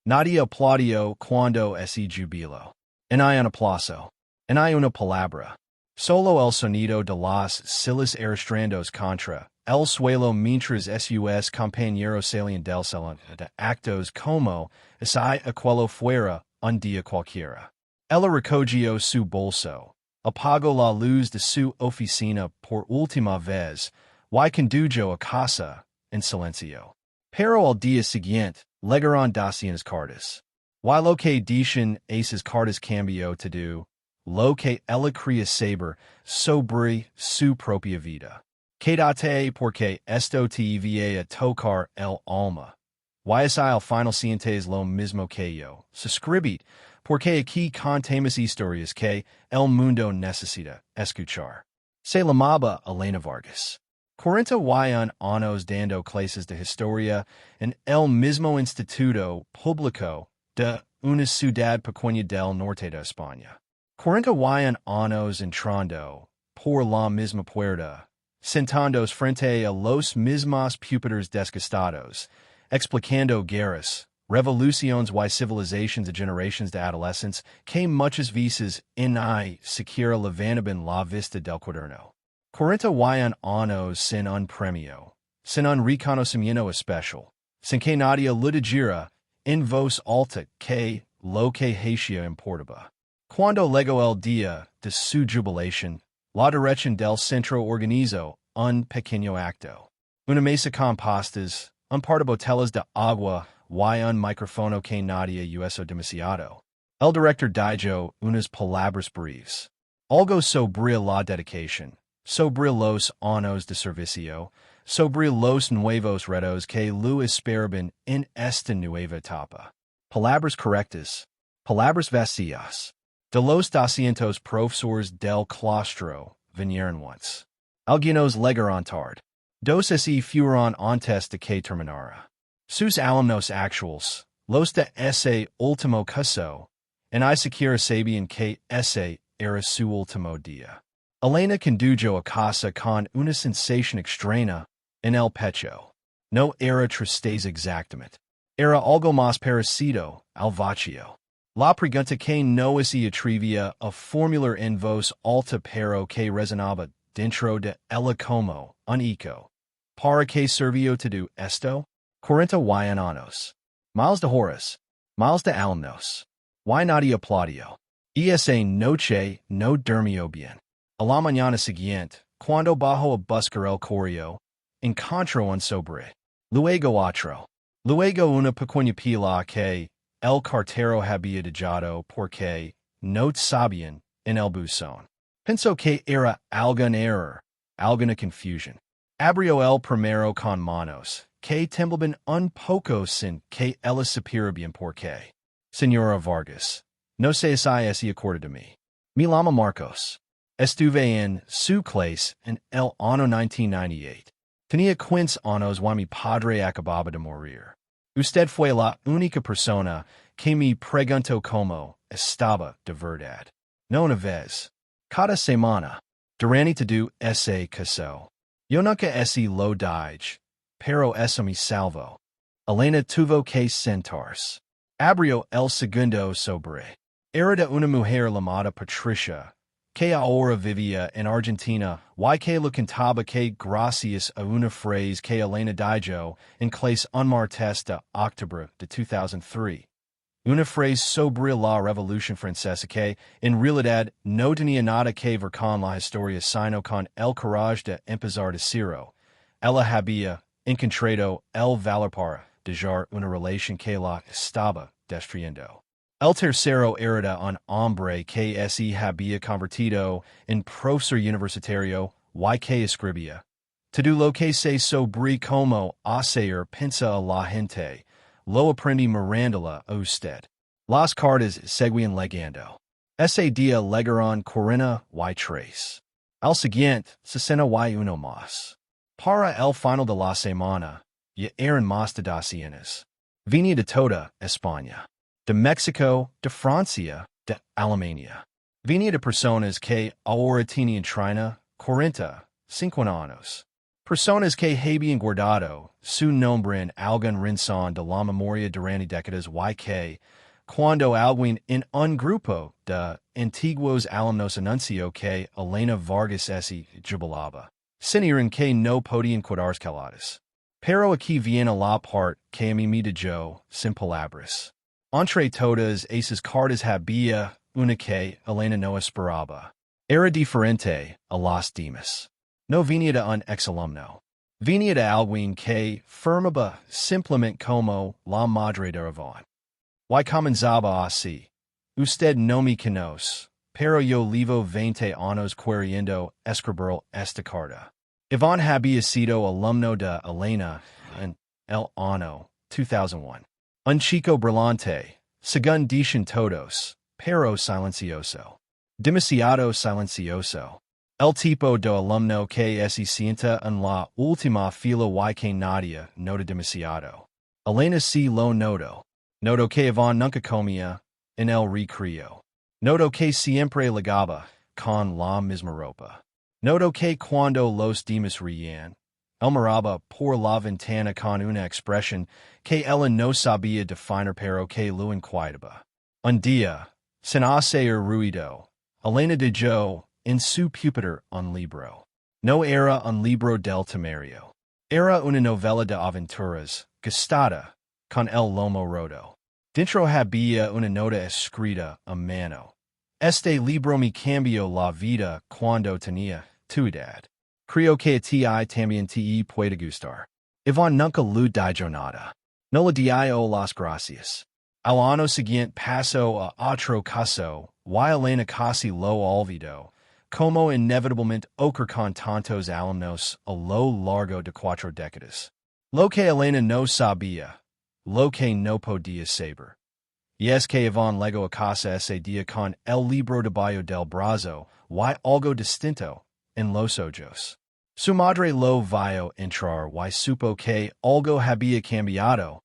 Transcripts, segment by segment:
Nadie aplaudió cuando jubiló. En hay un aplauso. En hay una palabra. Solo el sonido de las sillas arrastrandos contra el suelo mientras sus compañeros salían del salón de actos como si aquello fuera un día cualquiera. Ella recogió su bolso. Apagó la luz de su oficina por última vez. Y condujo a casa en silencio. Pero al día siguiente, llegaron cartas. Y lo que dicen esas cartas cambio todo, lo que ella quería saber sobre su propia vida. Quédate porque esto te va a tocar el alma. Y es al final sientes lo mismo que yo. Suscribid, porque aquí contamos historias que el mundo necesita escuchar. Se llamaba Elena Vargas. 41 años dando clases de historia en el mismo instituto público de una ciudad pequeña del norte de España. 41 años entrando por la misma puerta, sentándose frente a los mismos pupitres desgastados, explicando guerras, revoluciones y civilizations de generations de adolescentes que muchas veces ni siquiera levantaban la vista del cuaderno. 41 años sin un premio, sin un reconocimiento especial, sin que nadie le dijera en voz alta que lo que hacía importaba. Cuando llegó el día de su jubilación, la dirección del centro organizó un pequeño acto. Una mesa con pastas, un par de botellas de agua y un micrófono que nadie usó demasiado. El director dijo unas palabras breves. Algo sobre la dedicación, sobre los años de servicio, sobre los nuevos retos que lo esperaban en esta nueva etapa. Palabras correctas, palabras vacías. De los 200 profesores del claustro vinieron once. Algunos llegaron tarde. Dos y fueron antes de que terminara. Sus alumnos actuales, los de ese último curso, en ni siquiera sabían que ese era su último día. Elena condujo a casa con una sensación extraña en el pecho. No era tristeza exactamente. Era algo más parecido al vacío. La pregunta que no se atrevía a formular en voz alta pero que resonaba dentro de ella como un eco. ¿Para qué sirvió todo esto? 41 años. Miles de horas. Miles de alumnos. Y nadie aplaudió. Y esa noche no durmió bien. A la mañana siguiente, cuando bajó a buscar el correo, encontró un sobre. Luego otro. Luego una pequeña pila que el cartero había dejado porque no sabían en el buzón. Pensó que era algún error, alguna confusión. Abrió el primero con manos, que temblaban un poco sin que ella supiera bien por qué. Señora Vargas, no sé si se acuerda de mí. Me llamo Marcos. Estuve en su clase en el año 1998. Tenía 15 años y mi padre acababa de morir. Usted fue la única persona que me preguntó cómo estaba de verdad. No una vez. Cada semana. Durante todo ese caso. Yo nunca he lo dije, pero eso me salvó. Elena tuvo que sentarse. Abrió el segundo sobre. Era de una mujer llamada Patricia, que ahora vivía en Argentina y que lo cantaba que gracias a una frase que Elena dijo en clase un martes de octubre de 2003. Una frase sobre la Revolución Francesa que, en realidad, no tenía nada que ver con la historia sino con el coraje de empezar de cero. Ella había encontrado el valor para dejar una relación que la estaba destruyendo. El tercero era de un hombre que se había convertido en profesor universitario y que escribía. Todo lo que sé sobre cómo hacer pensar a la gente, lo aprendí mirándola a usted. Las cartas seguían llegando. Ese día llegaron 43. Al siguiente, 61 más. Para el final de la semana, ya eran más de 200. Venía de toda España. De México, de Francia, de Alemania. Venía de personas que ahora tenían 30, 40, 50 años. Personas que habían guardado su nombre en algún rincón de la memoria durante décadas y que, cuando alguien en un grupo de antiguos alumnos anunció que Elena Vargas se jubilaba, sintieron que no podían quedarse callados. Pero aquí viene la parte que a mí me dio sin palabras. Entre todas esas cartas había una que Elena no esperaba. Era diferente a las demás. No venía de un exalumno. Venía de alguien que firmaba simplemente como la madre de Iván. Y comenzaba así. Usted no me conoce, pero yo llevo 20 años queriendo escribir esta carta. Iván había sido alumno de Elena en el año 2001. Un chico brillante, según dicen todos, pero silencioso. Demasiado silencioso. El tipo de alumno que se sienta en la última fila y que nadie nota demasiado. Elena sí lo notó. Notó que Iván nunca comía en el recreo. Notó que siempre llegaba con la misma ropa. Notó que cuando los demás reían, él miraba por la ventana con una expresión que ella no sabía definir pero que lo inquietaba. Un día, sin hacer ruido, Elena dejó en su pupitre un libro. No era un libro del temario. Era una novela de aventuras, gastada, con el lomo roto. Dentro había una nota escrita a mano. Este libro me cambió la vida cuando tenía tu edad. Creo que a ti también te puede gustar. Iván nunca lo dijo nada. No le dio las gracias. Al año siguiente pasó a otro caso, y Elena casi lo olvidó, como inevitablemente ocurre con tantos alumnos a lo largo de 4 décadas. Lo que Elena no sabía, lo que no podía saber. Y es que Iván llegó a casa ese día con el libro debajo del brazo, y algo distinto en los ojos. Su madre lo vio entrar y supo que algo había cambiado,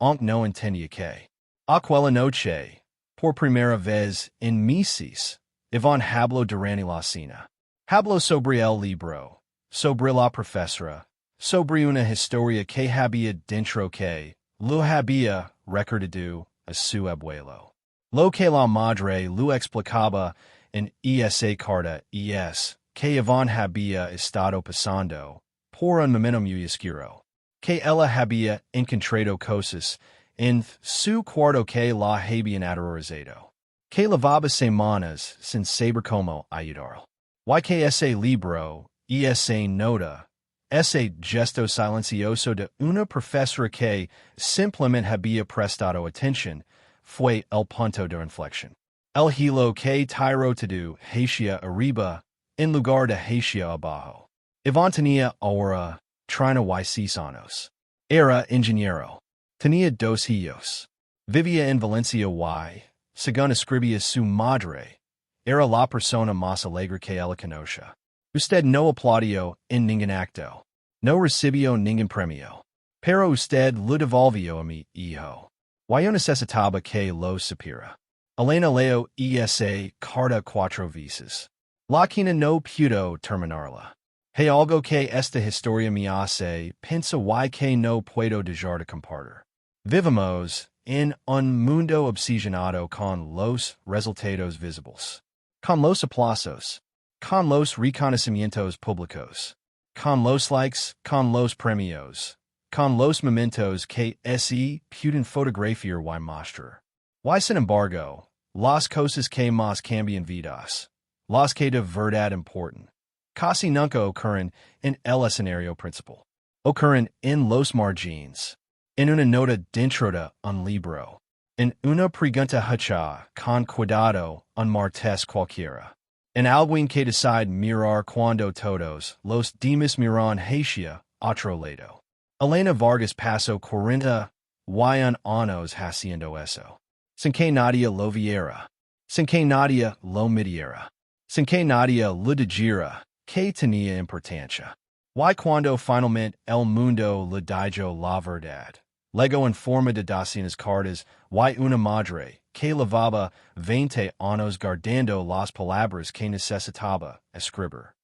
aunque no entendía que. Aquella noche, por primera vez en meses, Iván habló durante la cena. Habló sobre el libro, sobre la profesora, sobre una historia que había dentro que lo había recordado a su abuelo. Lo que la madre lo explicaba en esa carta es que Iván había estado pasando por un momento muy oscuro, que ella había encontrado cosas en su cuarto que la habían aterrorizado, que llevaba semanas sin saber cómo ayudarlo, y que ese libro y esa nota, ese gesto silencioso de una profesora que simplemente había prestado atención, fue el punto de inflexión. El hilo que tiró todo hacia arriba en lugar de hacia abajo. Iván tenía ahora 36 años. Era ingeniero. Tenía 2 hijos. Vivía en Valencia y, según escribía su madre, era la persona más alegre que ella conocía. Usted no aplaudió en ningún acto. No recibió ningún premio. Pero usted lo devolvió a mi hijo. Y yo necesitaba que lo supiera. Elena leo esa carta 4 veces. La quina no pudo terminarla. Hay algo que esta historia me hace pensar y que no puedo dejar de compartir. Vivimos en un mundo obsesionado con los resultados visibles, con los aplausos, con los reconocimientos públicos, con los likes, con los premios, con los momentos que se pueden fotografiar y mostrar. Y sin embargo, las cosas que más cambian vidas, las que de verdad importan, casi nunca ocurren en el escenario principal. Ocurren en los margines, en una nota dentro de un libro, en una pregunta hecha con cuidado un martes cualquiera, en alguien que decide mirar cuando todos los demás miran hacia otro lado. Elena Vargas pasó 41 años haciendo eso, sin que nadie lo viera, sin que nadie lo midiera, sin que nadie lo dijera que tenía importancia. Y cuando finalmente el mundo le dijo la verdad, llegó en forma de docenas cartas y una madre que llevaba 20 años guardando las palabras que necesitaba escribir.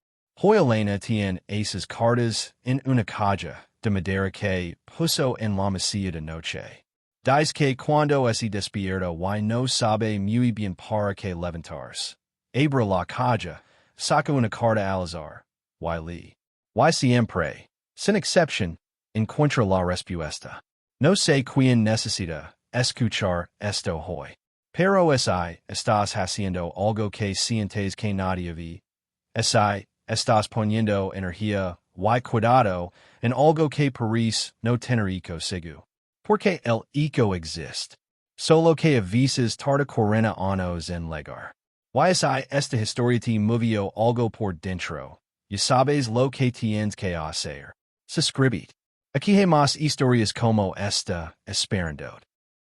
Hoy Elena tien esas cartas en una caja de madera que puso en la mesilla de noche. Dice que cuando se despierta y no sabe muy bien para que levantarse. Abre la caja, saca una carta al azar. Y siempre, sin excepción, encuentra la respuesta. No sé quién necesita escuchar esto hoy. Pero estás haciendo algo que sientes que nadie ve. Estás poniendo energía y cuidado en algo que parece no tener eco sigo. Porque el eco existe. Solo que a veces tarda 40 años en llegar. Esta historia te movió algo por dentro. Ya sabes lo que tienes que hacer. Suscribid. Aquí hay más historias como esta, esperando.